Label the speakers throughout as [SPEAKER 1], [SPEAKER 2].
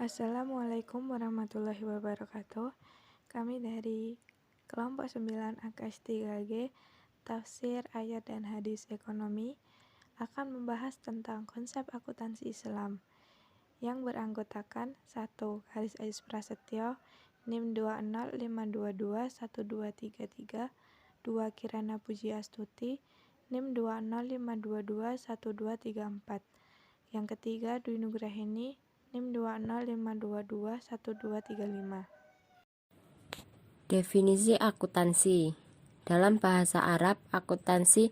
[SPEAKER 1] Assalamualaikum warahmatullahi wabarakatuh. Kami dari kelompok 9 AKS 3G Tafsir Ayat dan Hadis Ekonomi akan membahas tentang konsep akuntansi Islam yang beranggotakan 1. Haris Ajis Prasetyo NIM 205221233, 2. Kirana Puji Astuti NIM 205221234. Yang ketiga Dwi Nugraheni NIM 205221235.
[SPEAKER 2] Definisi akuntansi. Dalam bahasa Arab, akuntansi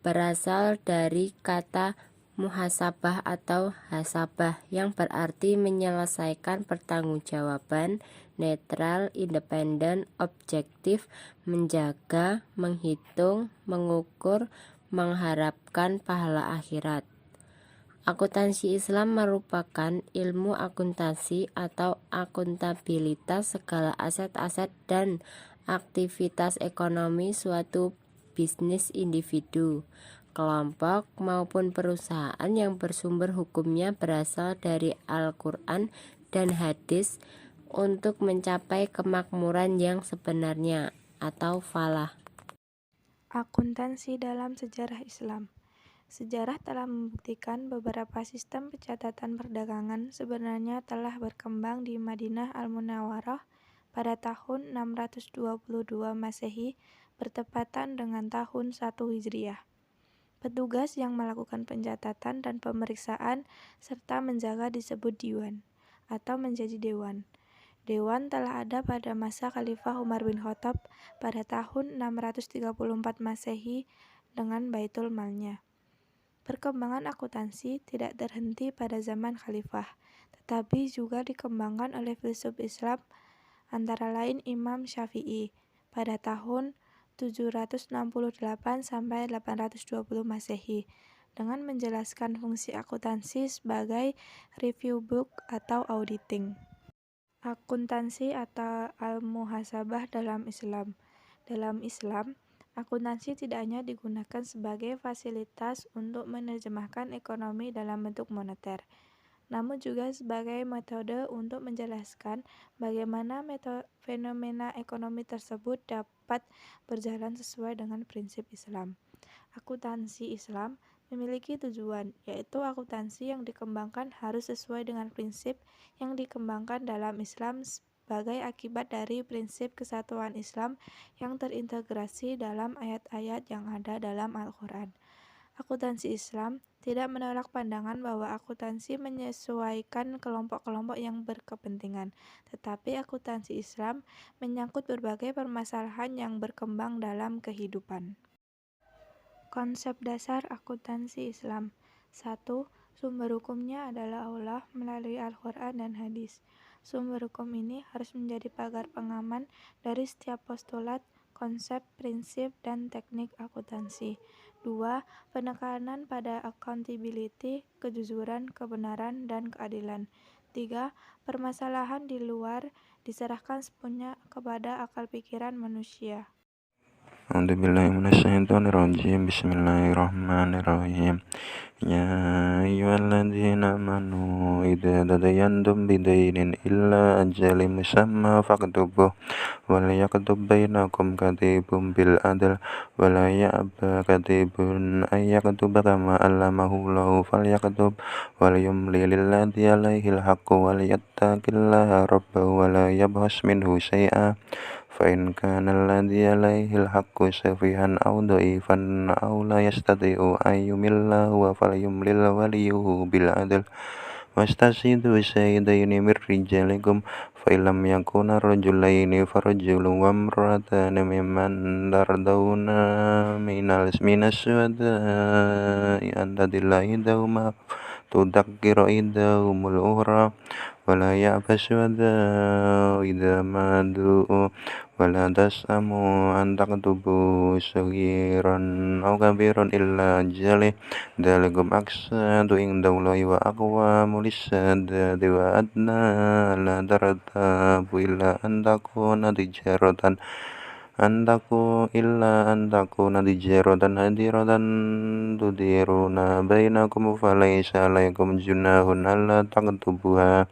[SPEAKER 2] berasal dari kata muhasabah atau hasabah yang berarti menyelesaikan pertanggungjawaban, netral, independen, objektif, menjaga, menghitung, mengukur, mengharapkan pahala akhirat. Akuntansi Islam merupakan ilmu akuntansi atau akuntabilitas segala aset-aset dan aktivitas ekonomi suatu bisnis individu, kelompok, maupun perusahaan yang bersumber hukumnya berasal dari Al-Quran dan hadis untuk mencapai kemakmuran yang sebenarnya atau falah.
[SPEAKER 1] Akuntansi dalam sejarah Islam. Sejarah telah membuktikan beberapa sistem pencatatan perdagangan sebenarnya telah berkembang di Madinah Al-Munawwarah pada tahun 622 Masehi bertepatan dengan tahun 1 Hijriah. Petugas yang melakukan pencatatan dan pemeriksaan serta menjaga disebut diwan atau menjadi dewan. Dewan telah ada pada masa Khalifah Umar bin Khattab pada tahun 634 Masehi dengan Baitul Malnya. Perkembangan akuntansi tidak terhenti pada zaman khalifah, tetapi juga dikembangkan oleh filsuf Islam antara lain Imam Syafi'i pada tahun 768 sampai 820 Masehi dengan menjelaskan fungsi akuntansi sebagai review book atau auditing. Akuntansi atau al-muhasabah dalam Islam. Dalam Islam, akuntansi tidak hanya digunakan sebagai fasilitas untuk menerjemahkan ekonomi dalam bentuk moneter, namun juga sebagai metode untuk menjelaskan bagaimana fenomena ekonomi tersebut dapat berjalan sesuai dengan prinsip Islam. Akuntansi Islam memiliki tujuan, yaitu akuntansi yang dikembangkan harus sesuai dengan prinsip yang dikembangkan dalam Islam sebagai akibat dari prinsip kesatuan Islam yang terintegrasi dalam ayat-ayat yang ada dalam Al-Quran. Akuntansi Islam tidak menolak pandangan bahwa akuntansi menyesuaikan kelompok-kelompok yang berkepentingan, tetapi akuntansi Islam menyangkut berbagai permasalahan yang berkembang dalam kehidupan. Konsep dasar akuntansi Islam. 1. Sumber hukumnya adalah Allah melalui Al-Quran dan hadis. Sumber hukum ini harus menjadi pagar pengaman dari setiap postulat, konsep, prinsip, dan teknik akuntansi. 2. Penekanan pada accountability, kejujuran, kebenaran, dan keadilan. 3. Permasalahan di luar diserahkan sepenuhnya kepada akal pikiran manusia.
[SPEAKER 3] A'udzubillahiminasyaitonirrajim. Bismillahirrahmanirrahim. Ya ayyuhalladzina amanu idza tadayantum bidainin illa ajalin musamma faktubuh wal yaktub bainakum katibun bil adl wala ya'ba katibun ay yaktuba kama allamahu Allahu falyaktub wal yumli lilladzi alaihil haqqu wal yattaqillaha rabbahu wala yabhas minhu syai'a فإن كان الذي عليه الحق سفيها أو ضعيفا أو لا يستطيع أن يمل هو فليملل وليه بالعدل واستشهدوا شهيدين من رجالكم فإن لم يكونا رجلين فرجل وامرأتان ممن ترضون من الشهداء أن تضل إحداهما تذكر إحداهما الأخرى ولا يأبى الشهداء إذا ما دعوا ولا تسأموا أن تكتبوا صغيرا أو كبيرا إلا أجله ذلكم أقسط عند الله وأقوم للشهادة وأدنى ألا ترتابوا إلا أن تكون تجارة an takuna tijaratan hadiratan tudiruna bainakum falaysa alaykum junahun alla taktubuha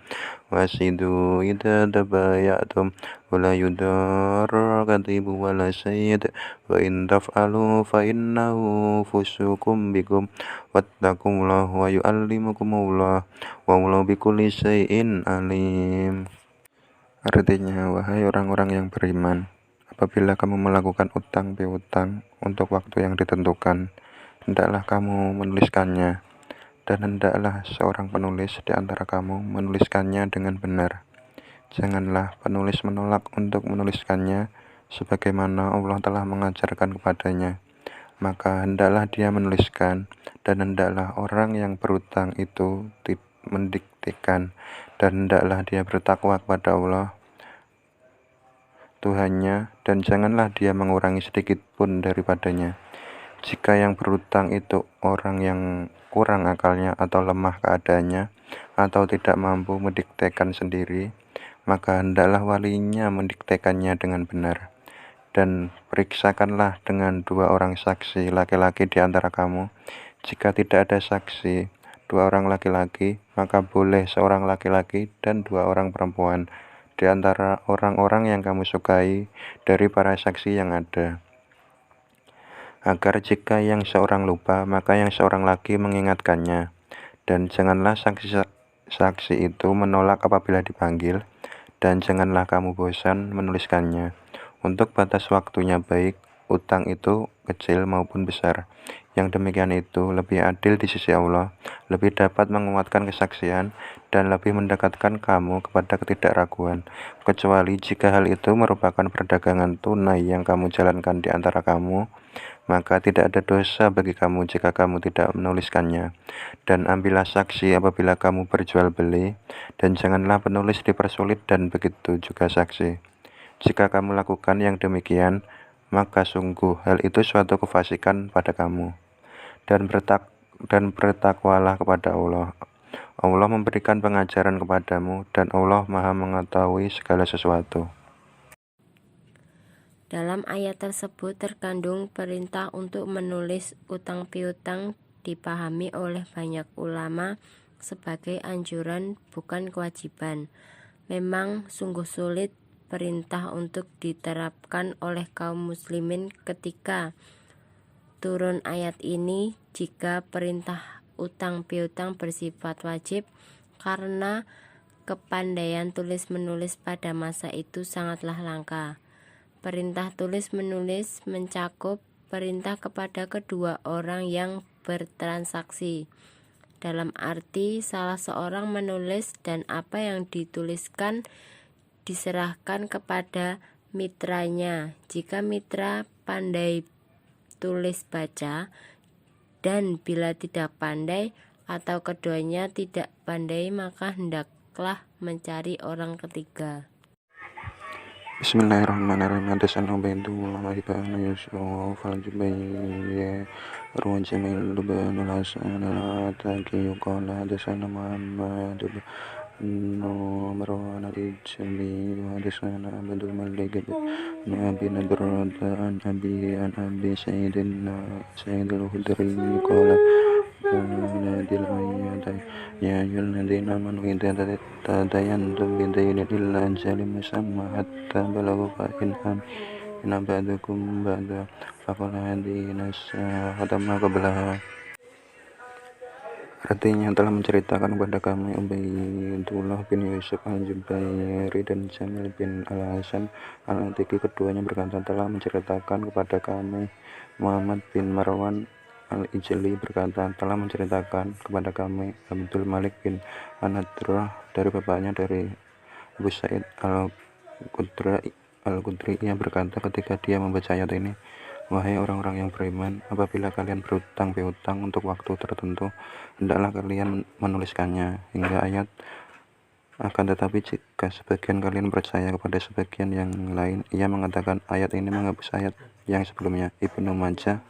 [SPEAKER 3] wasidu idza tabayatum wala yudarra katibu wala sayyid wa in taf'alu fa innahu fusukum bikum wattaqullaha wa yu'allimukumullah wallahu bikulli syai'in alim. Artinya, wahai orang-orang yang beriman, apabila kamu melakukan utang piutang untuk waktu yang ditentukan, hendaklah kamu menuliskannya, dan hendaklah seorang penulis di antara kamu menuliskannya dengan benar. Janganlah penulis menolak untuk menuliskannya, sebagaimana Allah telah mengajarkan kepadanya. Maka hendaklah dia menuliskan, dan hendaklah orang yang berutang itu mendiktekan, dan hendaklah dia bertakwa kepada Allah Tuhannya, dan janganlah dia mengurangi sedikit pun daripadanya. Jika yang berutang itu orang yang kurang akalnya atau lemah keadaannya, atau tidak mampu mendiktekan sendiri, maka hendaklah walinya mendiktekannya dengan benar. Dan periksakanlah dengan 2 orang saksi laki-laki di antara kamu. Jika tidak ada saksi 2 orang laki-laki, maka boleh seorang laki-laki dan 2 orang perempuan di antara orang-orang yang kamu sukai dari para saksi yang ada. Agar jika yang seorang lupa, maka yang seorang lagi mengingatkannya. Dan janganlah saksi itu menolak apabila dipanggil, dan janganlah kamu bosan menuliskannya. Untuk batas waktunya baik, utang itu kecil maupun besar. Yang demikian itu lebih adil di sisi Allah, lebih dapat menguatkan kesaksian, dan lebih mendekatkan kamu kepada ketidakraguan, kecuali jika hal itu merupakan perdagangan tunai yang kamu jalankan di antara kamu, maka tidak ada dosa bagi kamu jika kamu tidak menuliskannya. Dan ambillah saksi apabila kamu berjual beli, dan janganlah penulis dipersulit, dan begitu juga saksi. Jika kamu lakukan yang demikian, maka sungguh hal itu suatu kefasikan pada kamu. Dan bertakwalah kepada Allah. Allah memberikan pengajaran kepadamu, dan Allah Maha mengetahui segala sesuatu.
[SPEAKER 2] Dalam ayat tersebut terkandung perintah untuk menulis utang piutang dipahami oleh banyak ulama sebagai anjuran bukan kewajiban. Memang sungguh sulit perintah untuk diterapkan oleh kaum muslimin ketika turun ayat ini jika perintah utang piutang bersifat wajib, karena kepandaian tulis-menulis pada masa itu sangatlah langka. Perintah tulis-menulis mencakup perintah kepada kedua orang yang bertransaksi, dalam arti salah seorang menulis dan apa yang dituliskan diserahkan kepada mitranya. Jika mitra pandai tulis baca, dan bila tidak pandai atau keduanya tidak pandai, maka hendaklah mencari orang ketiga.
[SPEAKER 3] Bismillahirrahmanirrahim. Hadatsana Ubaidullah wa ibn Yusuf al-Jubayr wa Jamil bin al-Hasan al-Ataki qala hadatsana Muhammad bin Marwan al-Jami wa hadatsana Abdul Malik bin Abi Nadrat an Abi Sa'id al-Khudri qala nadil ayyatai ya ayyuhalladzina amanu idza tadayantum bidaynin illa ajalin musamma hatta balagha fa in ba'dakum ba'da faqad hadina khatama qablaha. Artinya telah menceritakan kepada kami Ubaidullah bin Yusuf al-Jubairi dan Jamil bin al-Hasan al-Atiki, keduanya berkata telah menceritakan kepada kami Muhammad bin Marwan al-Ijli berkata telah menceritakan kepada kami Abdul Malik bin An-Nadrah dari bapaknya dari Abu Sa'id al-Khudri. Ia berkata ketika dia membaca ayat ini, wahai orang-orang yang beriman, apabila kalian berutang piutang untuk waktu tertentu, hendaklah kalian menuliskannya hingga ayat. Akan tetapi jika sebagian kalian percaya kepada sebagian yang lain, ia mengatakan ayat ini menghapus ayat yang sebelumnya. Ibnu Majah.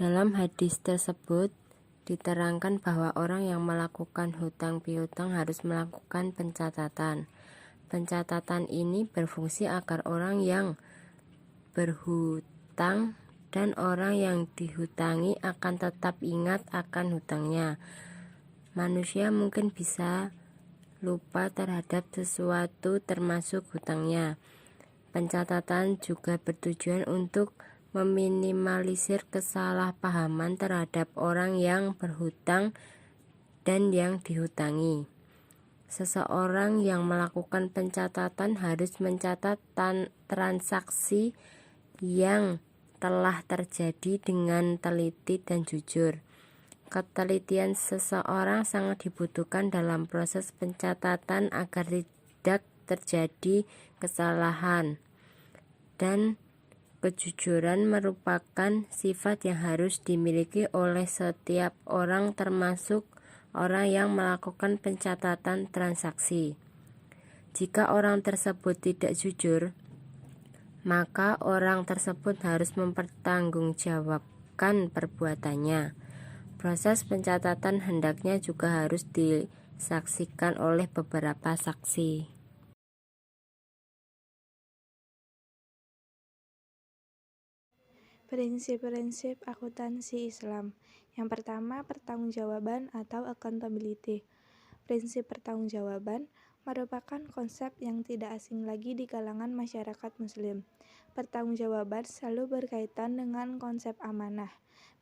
[SPEAKER 2] Dalam hadis tersebut diterangkan bahwa orang yang melakukan hutang piutang harus melakukan pencatatan. Pencatatan ini berfungsi agar orang yang berhutang dan orang yang dihutangi akan tetap ingat akan hutangnya. Manusia mungkin bisa lupa terhadap sesuatu termasuk hutangnya. Pencatatan juga bertujuan untuk meminimalisir kesalahpahaman terhadap orang yang berhutang dan yang dihutangi. Seseorang yang melakukan pencatatan harus mencatat transaksi yang telah terjadi dengan teliti dan jujur. Ketelitian seseorang sangat dibutuhkan dalam proses pencatatan agar tidak terjadi kesalahan, dan kejujuran merupakan sifat yang harus dimiliki oleh setiap orang, termasuk orang yang melakukan pencatatan transaksi. Jika orang tersebut tidak jujur, maka orang tersebut harus mempertanggungjawabkan perbuatannya. Proses pencatatan hendaknya juga harus disaksikan oleh beberapa saksi.
[SPEAKER 1] Prinsip-prinsip akuntansi Islam. Yang pertama, pertanggungjawaban atau accountability. Prinsip pertanggungjawaban merupakan konsep yang tidak asing lagi di kalangan masyarakat Muslim. Pertanggungjawaban selalu berkaitan dengan konsep amanah.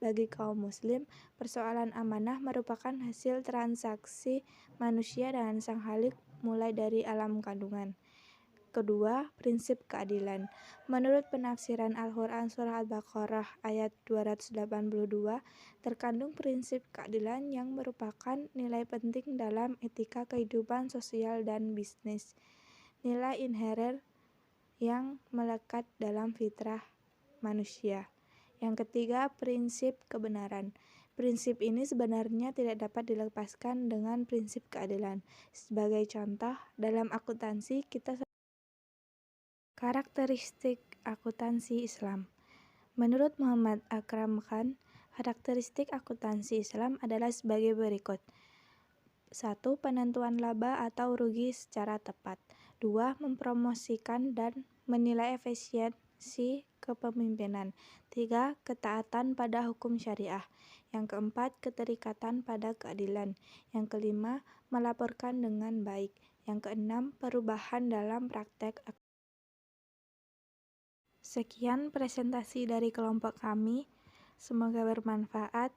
[SPEAKER 1] Bagi kaum Muslim, persoalan amanah merupakan hasil transaksi manusia dengan Sang Khalik mulai dari alam kandungan. Kedua, prinsip keadilan. Menurut penafsiran Al-Quran Surah Al-Baqarah ayat 282, terkandung prinsip keadilan yang merupakan nilai penting dalam etika kehidupan sosial dan bisnis. Nilai inheren yang melekat dalam fitrah manusia. Yang ketiga, prinsip kebenaran. Prinsip ini sebenarnya tidak dapat dilepaskan dengan prinsip keadilan. Sebagai contoh, dalam akuntansi kita karakteristik akuntansi Islam. Menurut Muhammad Akram Khan, karakteristik akuntansi Islam adalah sebagai berikut. 1. Penentuan laba atau rugi secara tepat. 2. Mempromosikan dan menilai efisiensi kepemimpinan. 3. Ketaatan pada hukum syariah. Yang keempat, keterikatan pada keadilan. Yang kelima, melaporkan dengan baik. Yang keenam, perubahan dalam praktek. Sekian presentasi dari kelompok kami, semoga bermanfaat.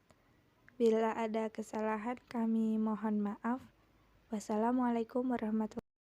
[SPEAKER 1] Bila ada kesalahan kami mohon maaf. Wassalamualaikum warahmatullahi wabarakatuh.